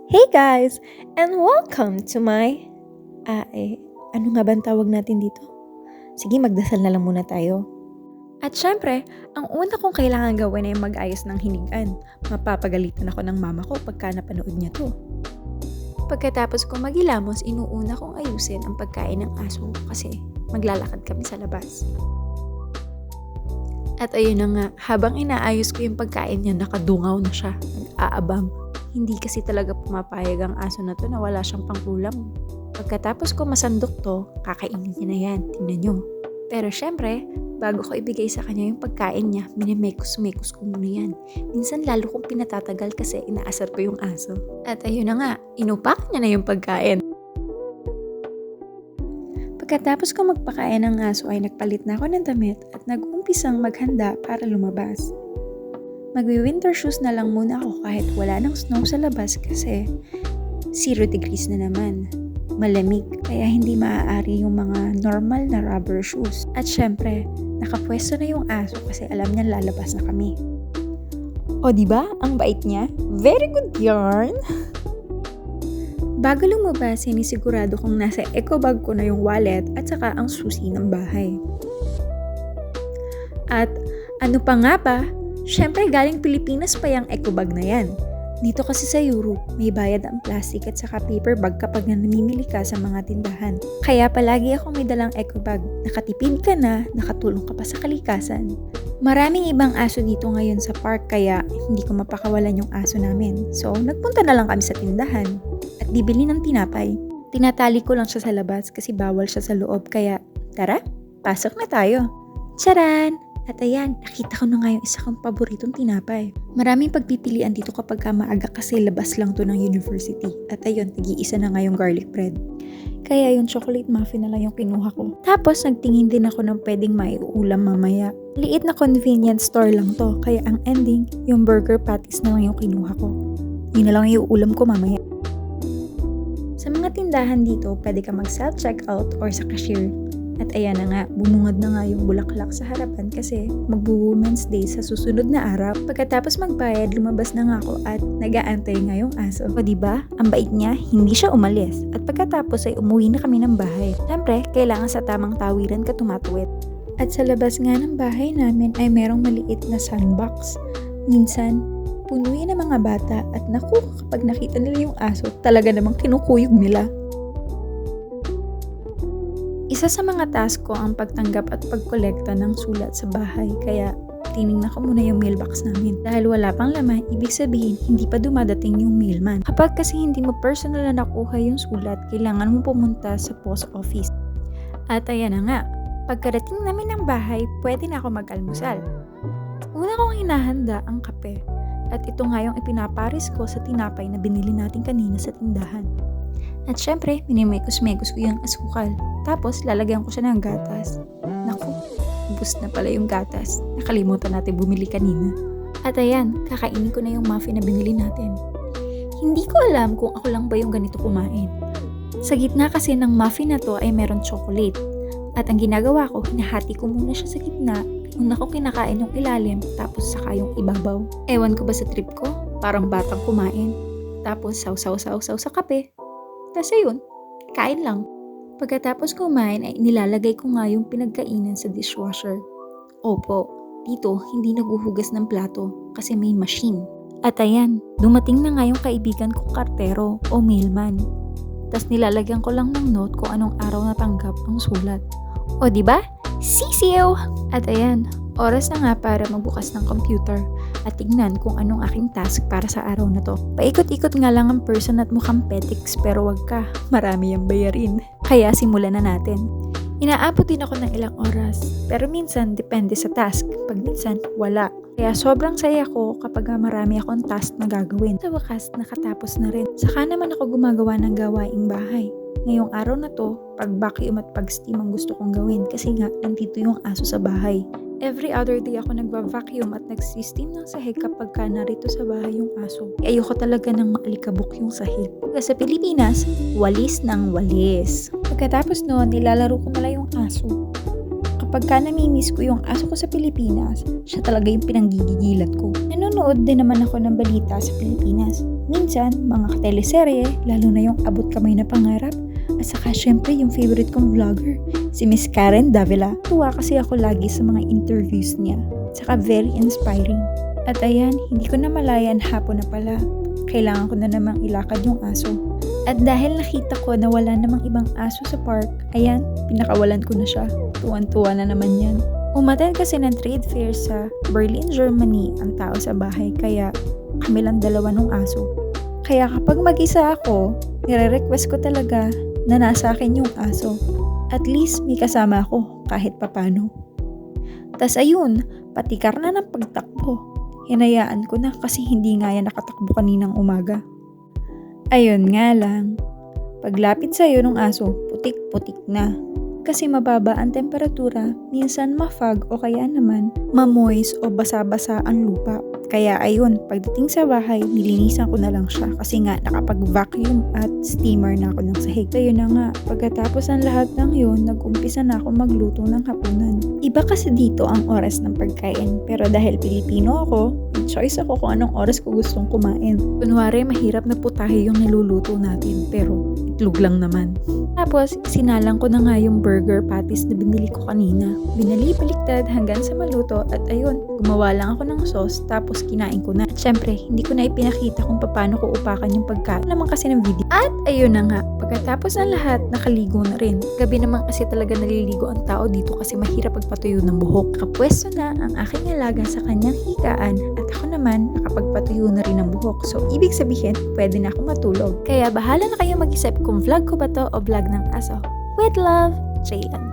Hey guys! And welcome to my... ano nga ba ang tawag natin dito? Sige, magdasal na lang muna tayo. At syempre, ang una kong kailangan gawin ay mag-ayos ng hinigaan. Mapapagalitan ako ng mama ko pagka napanood niya to. Pagkatapos kong magilamos, inuuna kong ayusin ang pagkain ng aso kasi maglalakad kami sa labas. At ayun na nga, habang inaayos ko yung pagkain niya, nakadungaw na siya, nag-aabang. Hindi kasi talaga pumapayag ang aso na to na wala siyang pangkulam. Pagkatapos ko masandok to, kakainin niya na yan, tingnan nyo. Pero syempre, bago ko ibigay sa kanya yung pagkain niya, minimekos-mekos ko muna yan. Minsan lalo kong pinatatagal kasi inaasar ko yung aso. At ayun na nga, inupak niya na yung pagkain. Pagkatapos ko magpakain ng aso ay nagpalit na ako ng damit at nag-umpisang maghanda para lumabas. Magwi-winter shoes na lang muna ako kahit wala ng snow sa labas kasi 0 degrees na naman. Malamig, kaya hindi maaari yung mga normal na rubber shoes. At syempre, nakapwesto na yung aso kasi alam niya lalabas na kami. O diba? Ang bait niya? Very good yarn! Bago lumabas, sinisigurado kong nasa eco bag ko na yung wallet at saka ang susi ng bahay. At ano pa nga ba? Syempre galing Pilipinas pa yung eco bag na yan. Dito kasi sa Europe, may bayad ang plastic at saka paper bag kapag namimili ka sa mga tindahan. Kaya palagi ako may dalang eco bag. Nakatipid ka na, nakatulong ka pa sa kalikasan. Maraming ibang aso dito ngayon sa park kaya hindi ko mapakawalan yung aso namin. So, nagpunta na lang kami sa tindahan at bibili ng tinapay. Tinatali ko lang siya sa labas kasi bawal siya sa loob kaya tara, pasok na tayo. Charan! At ayan, nakita ko na nga yung isa kong paboritong tinapay. Maraming pagpipilian dito kapag maaga kasi labas lang to ng university. At ayun, nag-iisa na nga yung garlic bread. Kaya yung chocolate muffin na lang yung kinuha ko. Tapos nagtingin din ako ng pwedeng maiulam mamaya. Liit na convenience store lang to. Kaya ang ending, yung burger patties na lang yung kinuha ko. Yun na lang yung ulam ko mamaya. Sa mga tindahan dito, pwede ka mag-self-checkout or sa cashier. At ayan na nga, bumungad na nga yung bulaklak sa harapan kasi magbo-Women's Day sa susunod na araw. Pagkatapos magbayad, lumabas na nga ako at nag-aantay nga yung aso. O diba, ang bait niya, hindi siya umalis. At pagkatapos ay umuwi na kami ng bahay. Siyempre, kailangan sa tamang tawiran ka tumatuwid. At sa labas nga ng bahay namin ay merong maliit na sandbox. Minsan, puno yan ng mga bata at naku, kapag nakita nila yung aso, talaga namang kinukuyog nila. Isa sa mga task ko ang pagtanggap at pagkolekta ng sulat sa bahay kaya tinignan ko muna yung mailbox namin. Dahil wala pang laman, ibig sabihin hindi pa dumadating yung mailman. Kapag kasi hindi mo personal na nakuha yung sulat, kailangan mo pumunta sa post office. At ayan na nga, pagkarating namin ng bahay, pwede na ako mag-almusal. Una kong hinahanda ang kape at ito nga yung ipinaparis ko sa tinapay na binili natin kanina sa tindahan. At syempre, minimekos-mekos ko yung asukal. Tapos, lalagyan ko siya ng gatas. Naku, ubos na pala yung gatas. Nakalimutan natin bumili kanina. At ayan, kakainin ko na yung muffin na binili natin. Hindi ko alam kung ako lang ba yung ganito kumain. Sa gitna kasi ng muffin na to ay meron chocolate. At ang ginagawa ko, hinahati ko muna siya sa gitna. Una ko kinakain yung ilalim, tapos saka yung ibabaw. Ewan ko ba sa trip ko? Parang batang kumain. Tapos, saw-saw-saw-saw sa kape. Tapos ayun, kain lang. Pagkatapos kumain ay nilalagay ko nga yung pinagkainan sa dishwasher. Opo, dito hindi naguhugas ng plato kasi may machine. At ayan, dumating na nga yung kaibigan kong kartero o mailman. Tapos nilalagyan ko lang ng note kung anong araw natanggap ang sulat. O diba? Sisiw! At ayan, oras na nga para magbukas ng computer at tignan kung anong aking task para sa araw na to. Paikot-ikot nga lang ang person at mukhang petiks pero wag ka, marami ang bayarin. Kaya simulan na natin. Inaabot din ako ng ilang oras, pero minsan depende sa task, pag minsan wala. Kaya sobrang saya ko kapag marami akong task na gagawin. Sa wakas, nakatapos na rin. Saka naman ako gumagawa ng gawaing bahay. Ngayong araw na to, pag-vacuum at pag-steam ang gusto kong gawin kasi nga nandito yung aso sa bahay. Every other day ako nagva-vacuum at nagsisteam ng sahig kapag ka narito sa bahay yung aso. Ayoko talaga ng maalikabok yung sahig. Sa Pilipinas, walis ng walis. Pagkatapos noon, nilalaro ko nila yung aso. Kapag ka namimiss ko yung aso ko sa Pilipinas, siya talaga yung pinanggigigilat ko. Ano nanonood din naman ako ng balita sa Pilipinas. Minsan, mga teleserye, lalo na yung Abot Kamay na Pangarap. At saka syempre yung favorite kong vlogger, si Miss Karen Davila. Tuwa kasi ako lagi sa mga interviews niya. Saka very inspiring. At ayan, hindi ko na malayan hapon na pala. Kailangan ko na namang ilakad yung aso. At dahil nakita ko na wala namang ibang aso sa park, ayan, pinakawalan ko na siya. Tuwan-tuwa na naman yan. Umattend kasi ng trade fair sa Berlin, Germany ang tao sa bahay, kaya kami lang dalawa nung aso. Kaya kapag mag-isa ako, nire-request ko talaga na nasa akin yung aso. At least may kasama ako kahit papano. Tas ayun, patikar na ng pagtakbo. Hinayaan ko na kasi hindi nga yan nakatakbo kaninang umaga. Ayun nga lang, paglapit sa'yo ng aso, putik-putik na. Kasi mababa ang temperatura, minsan ma-fog o kaya naman ma-moist o basa-basa ang lupa. Kaya ayun, pagdating sa bahay, nilinisan ko na lang siya kasi nga nakapag-vacuum at steamer na ako ng sahig. So yun na nga, pagkatapos ng lahat ng yun, nag-umpisa na ako magluto ng hapunan. Iba kasi dito ang oras ng pagkain, pero dahil Pilipino ako, may choice ako kung anong oras ko gustong kumain. Kunwari, mahirap na putahe yung niluluto natin, pero itlog lang naman. Tapos, sinalang ko na nga yung burger patties na binili ko kanina. Binali-baliktad hanggang sa maluto at ayun, gumawa lang ako ng sauce tapos kinain ko na. At syempre, hindi ko na ipinakita kung paano ko upakan yung pagkain naman kasi ng video. At ayun na nga, pagkatapos ng lahat, nakaligo na rin. Gabi naman kasi talaga naliligo ang tao dito kasi mahirap pagpatuyo ng buhok. Kapwesto na ang aking alaga sa kanyang higaan at ako naman nakapagpatuyo na rin ng buhok. So, ibig sabihin, pwede na ako matulog. Kaya bahala na kayo mag-isip kung vlog ko ba to o vlog ng aso. With love, Jaylan.